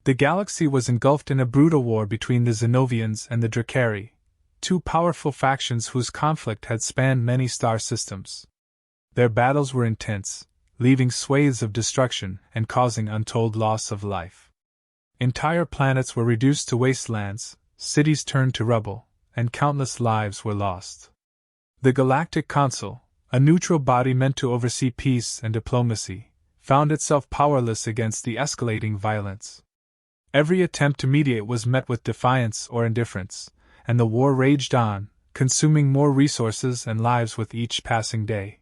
The galaxy was engulfed in a brutal war between the Zenovians and the Dracari, two powerful factions whose conflict had spanned many star systems. Their battles were intense, leaving swathes of destruction and causing untold loss of life. Entire planets were reduced to wastelands, cities turned to rubble, and countless lives were lost. The Galactic Consul, a neutral body meant to oversee peace and diplomacy, found itself powerless against the escalating violence. Every attempt to mediate was met with defiance or indifference, and the war raged on, consuming more resources and lives with each passing day.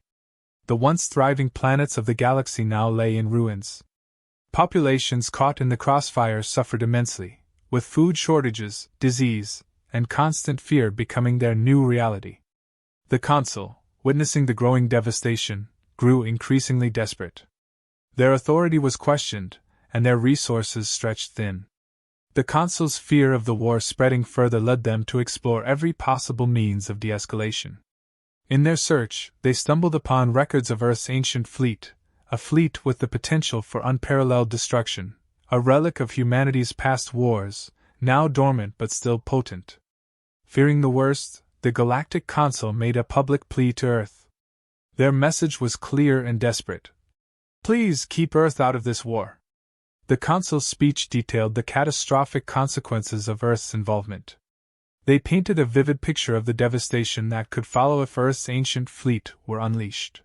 The once thriving planets of the galaxy now lay in ruins. Populations caught in the crossfire suffered immensely, with food shortages, disease, and constant fear becoming their new reality. The Consul, witnessing the growing devastation, grew increasingly desperate. Their authority was questioned, and their resources stretched thin. The Consul's fear of the war spreading further led them to explore every possible means of de-escalation. In their search, they stumbled upon records of Earth's ancient fleet, a fleet with the potential for unparalleled destruction, a relic of humanity's past wars, now dormant but still potent. Fearing the worst, the Galactic Consul made a public plea to Earth. Their message was clear and desperate. Please keep Earth out of this war. The Consul's speech detailed the catastrophic consequences of Earth's involvement. They painted a vivid picture of the devastation that could follow if Earth's ancient fleet were unleashed.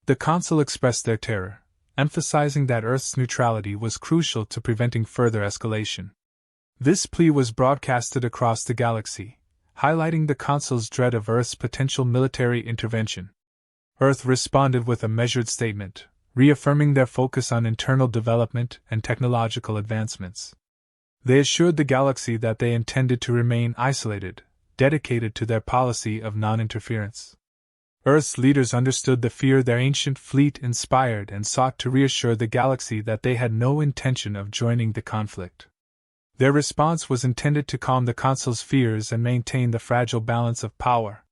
The Consul expressed their terror, emphasizing that Earth's neutrality was crucial to preventing further escalation. This plea was broadcasted across the galaxy, highlighting the Consul's dread of Earth's potential military intervention. Earth responded with a measured statement, reaffirming their focus on internal development and technological advancements. They assured the galaxy that they intended to remain isolated, dedicated to their policy of non-interference. Earth's leaders understood the fear their ancient fleet inspired and sought to reassure the galaxy that they had no intention of joining the conflict. Their response was intended to calm the Consul's fears and maintain the fragile balance of power.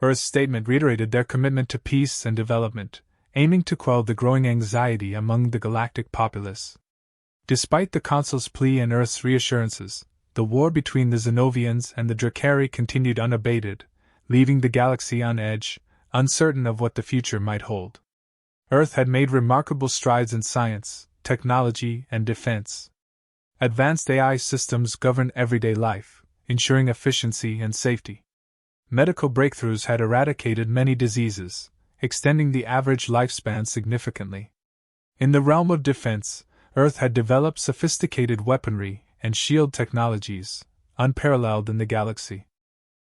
Earth's statement reiterated their commitment to peace and development, aiming to quell the growing anxiety among the galactic populace. Despite the Consul's plea and Earth's reassurances, the war between the Zenovians and the Dracari continued unabated, leaving the galaxy on edge, uncertain of what the future might hold. Earth had made remarkable strides in science, technology, and defense. Advanced AI systems governed everyday life, ensuring efficiency and safety. Medical breakthroughs had eradicated many diseases, extending the average lifespan significantly. In the realm of defense, Earth had developed sophisticated weaponry and shield technologies, unparalleled in the galaxy.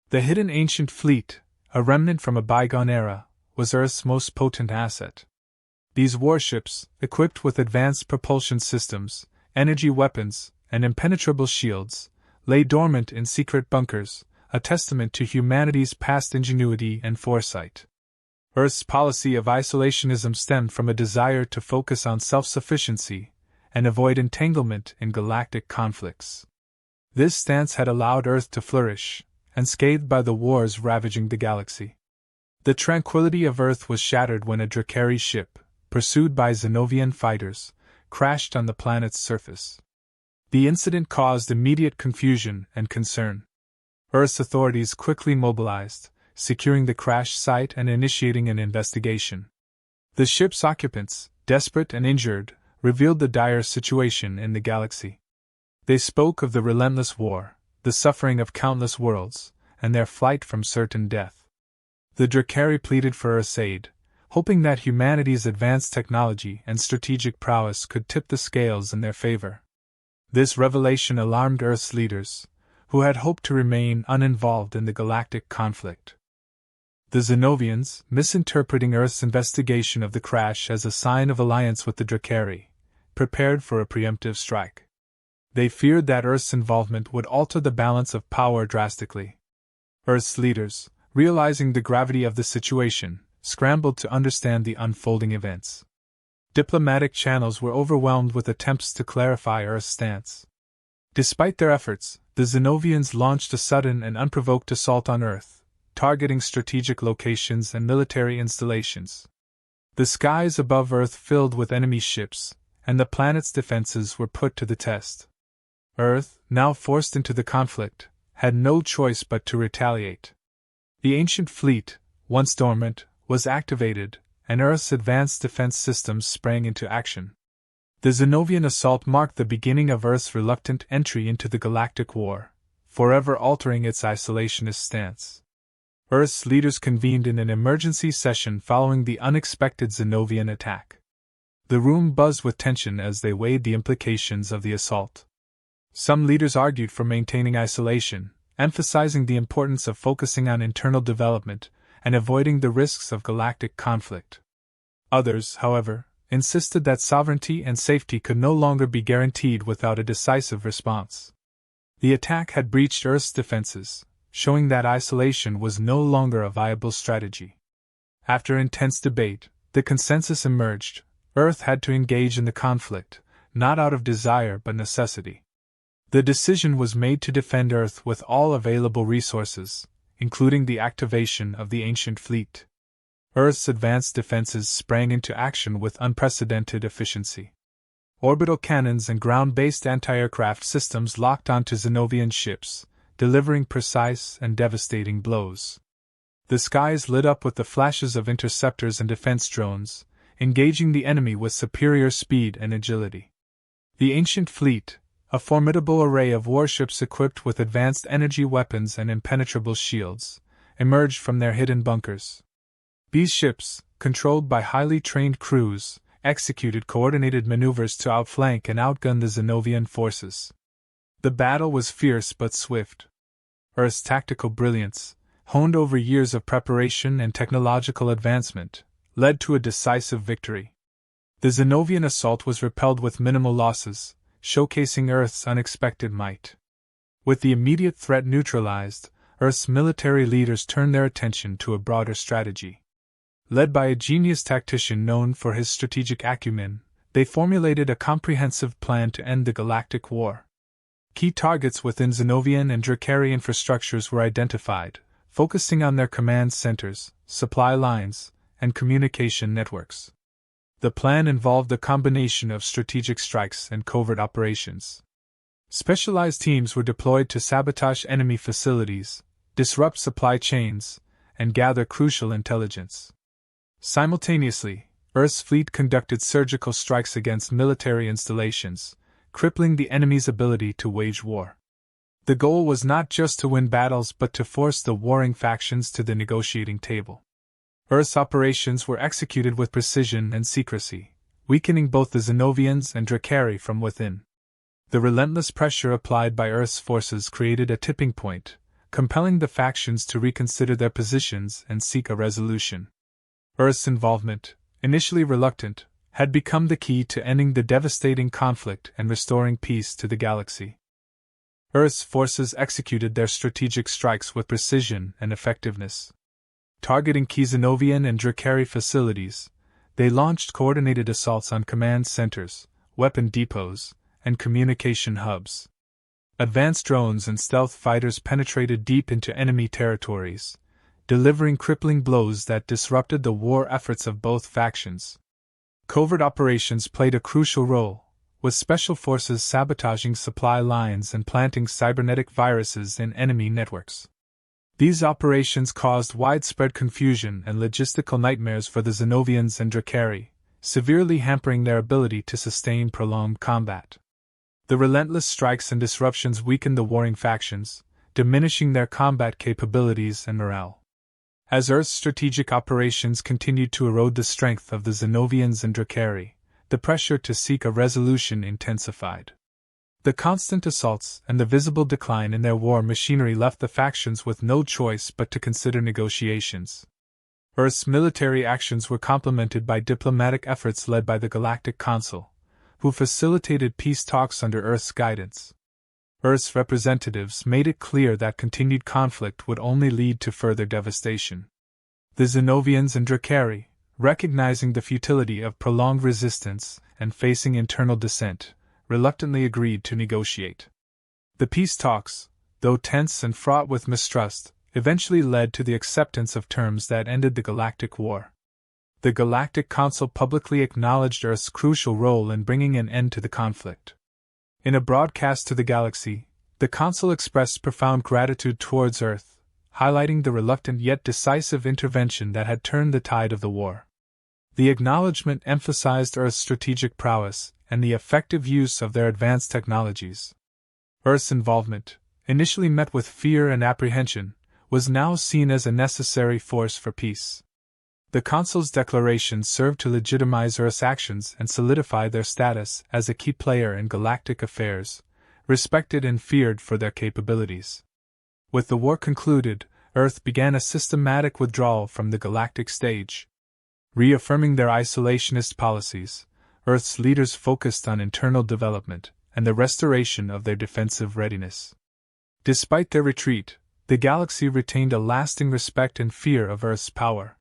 The hidden ancient fleet, a remnant from a bygone era, was Earth's most potent asset. These warships, equipped with advanced propulsion systems, energy weapons, and impenetrable shields, lay dormant in secret bunkers, a testament to humanity's past ingenuity and foresight. Earth's policy of isolationism stemmed from a desire to focus on self-sufficiency and avoid entanglement in galactic conflicts. This stance had allowed Earth to flourish, unscathed by the wars ravaging the galaxy. The tranquility of Earth was shattered when a Dracari ship, pursued by Zenovian fighters, crashed on the planet's surface. The incident caused immediate confusion and concern. Earth's authorities quickly mobilized, securing the crash site and initiating an investigation. The ship's occupants, desperate and injured, revealed the dire situation in the galaxy. They spoke of the relentless war, the suffering of countless worlds, and their flight from certain death. The Dracari pleaded for Earth's aid, hoping that humanity's advanced technology and strategic prowess could tip the scales in their favor. This revelation alarmed Earth's leaders, who had hoped to remain uninvolved in the galactic conflict. The Zenovians, misinterpreting Earth's investigation of the crash as a sign of alliance with the Dracari, prepared for a preemptive strike. They feared that Earth's involvement would alter the balance of power drastically. Earth's leaders, realizing the gravity of the situation, scrambled to understand the unfolding events. Diplomatic channels were overwhelmed with attempts to clarify Earth's stance. Despite their efforts, the Zenovians launched a sudden and unprovoked assault on Earth, targeting strategic locations and military installations. The skies above Earth filled with enemy ships, and the planet's defenses were put to the test. Earth, now forced into the conflict, had no choice but to retaliate. The ancient fleet, once dormant, was activated, and Earth's advanced defense systems sprang into action. The Zenovian assault marked the beginning of Earth's reluctant entry into the Galactic War, forever altering its isolationist stance. Earth's leaders convened in an emergency session following the unexpected Zenovian attack. The room buzzed with tension as they weighed the implications of the assault. Some leaders argued for maintaining isolation, emphasizing the importance of focusing on internal development and avoiding the risks of galactic conflict. Others, however, insisted that sovereignty and safety could no longer be guaranteed without a decisive response. The attack had breached Earth's defenses, showing that isolation was no longer a viable strategy. After intense debate, the consensus emerged: Earth had to engage in the conflict, not out of desire but necessity. The decision was made to defend Earth with all available resources, including the activation of the ancient fleet. Earth's advanced defenses sprang into action with unprecedented efficiency. Orbital cannons and ground-based anti-aircraft systems locked onto Zenovian ships, delivering precise and devastating blows. The skies lit up with the flashes of interceptors and defense drones, engaging the enemy with superior speed and agility. The ancient fleet, a formidable array of warships equipped with advanced energy weapons and impenetrable shields, emerged from their hidden bunkers. These ships, controlled by highly trained crews, executed coordinated maneuvers to outflank and outgun the Zenovian forces. The battle was fierce but swift. Earth's tactical brilliance, honed over years of preparation and technological advancement, led to a decisive victory. The Zenovian assault was repelled with minimal losses, showcasing Earth's unexpected might. With the immediate threat neutralized, Earth's military leaders turned their attention to a broader strategy. Led by a genius tactician known for his strategic acumen, they formulated a comprehensive plan to end the Galactic War. Key targets within Zenovian and Dracari infrastructures were identified, focusing on their command centers, supply lines, and communication networks. The plan involved a combination of strategic strikes and covert operations. Specialized teams were deployed to sabotage enemy facilities, disrupt supply chains, and gather crucial intelligence. Simultaneously, Earth's fleet conducted surgical strikes against military installations, crippling the enemy's ability to wage war. The goal was not just to win battles but to force the warring factions to the negotiating table. Earth's operations were executed with precision and secrecy, weakening both the Zenovians and Dracari from within. The relentless pressure applied by Earth's forces created a tipping point, compelling the factions to reconsider their positions and seek a resolution. Earth's involvement, initially reluctant, had become the key to ending the devastating conflict and restoring peace to the galaxy. Earth's forces executed their strategic strikes with precision and effectiveness. Targeting key Zenovian and Dracari facilities, they launched coordinated assaults on command centers, weapon depots, and communication hubs. Advanced drones and stealth fighters penetrated deep into enemy territories, delivering crippling blows that disrupted the war efforts of both factions. Covert operations played a crucial role, with special forces sabotaging supply lines and planting cybernetic viruses in enemy networks. These operations caused widespread confusion and logistical nightmares for the Zenovians and Dracari, severely hampering their ability to sustain prolonged combat. The relentless strikes and disruptions weakened the warring factions, diminishing their combat capabilities and morale. As Earth's strategic operations continued to erode the strength of the Zenovians and Dracari, the pressure to seek a resolution intensified. The constant assaults and the visible decline in their war machinery left the factions with no choice but to consider negotiations. Earth's military actions were complemented by diplomatic efforts led by the Galactic Consul, who facilitated peace talks under Earth's guidance. Earth's representatives made it clear that continued conflict would only lead to further devastation. The Zenovians and Dracari, recognizing the futility of prolonged resistance and facing internal dissent, reluctantly agreed to negotiate. The peace talks, though tense and fraught with mistrust, eventually led to the acceptance of terms that ended the Galactic War. The Galactic Consul publicly acknowledged Earth's crucial role in bringing an end to the conflict. In a broadcast to the galaxy, the Consul expressed profound gratitude towards Earth, highlighting the reluctant yet decisive intervention that had turned the tide of the war. The acknowledgement emphasized Earth's strategic prowess and the effective use of their advanced technologies. Earth's involvement, initially met with fear and apprehension, was now seen as a necessary force for peace. The Consul's declaration served to legitimize Earth's actions and solidify their status as a key player in galactic affairs, respected and feared for their capabilities. With the war concluded, Earth began a systematic withdrawal from the galactic stage. Reaffirming their isolationist policies, Earth's leaders focused on internal development and the restoration of their defensive readiness. Despite their retreat, the galaxy retained a lasting respect and fear of Earth's power.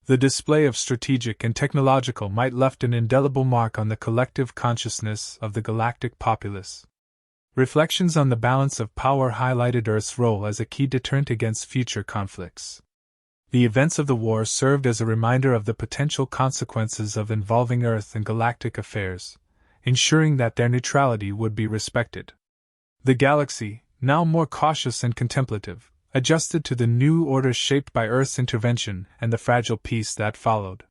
The display of strategic and technological might left an indelible mark on the collective consciousness of the galactic populace. Reflections on the balance of power highlighted Earth's role as a key deterrent against future conflicts. The events of the war served as a reminder of the potential consequences of involving Earth in galactic affairs, ensuring that their neutrality would be respected. The galaxy, now more cautious and contemplative, adjusted to the new order shaped by Earth's intervention and the fragile peace that followed.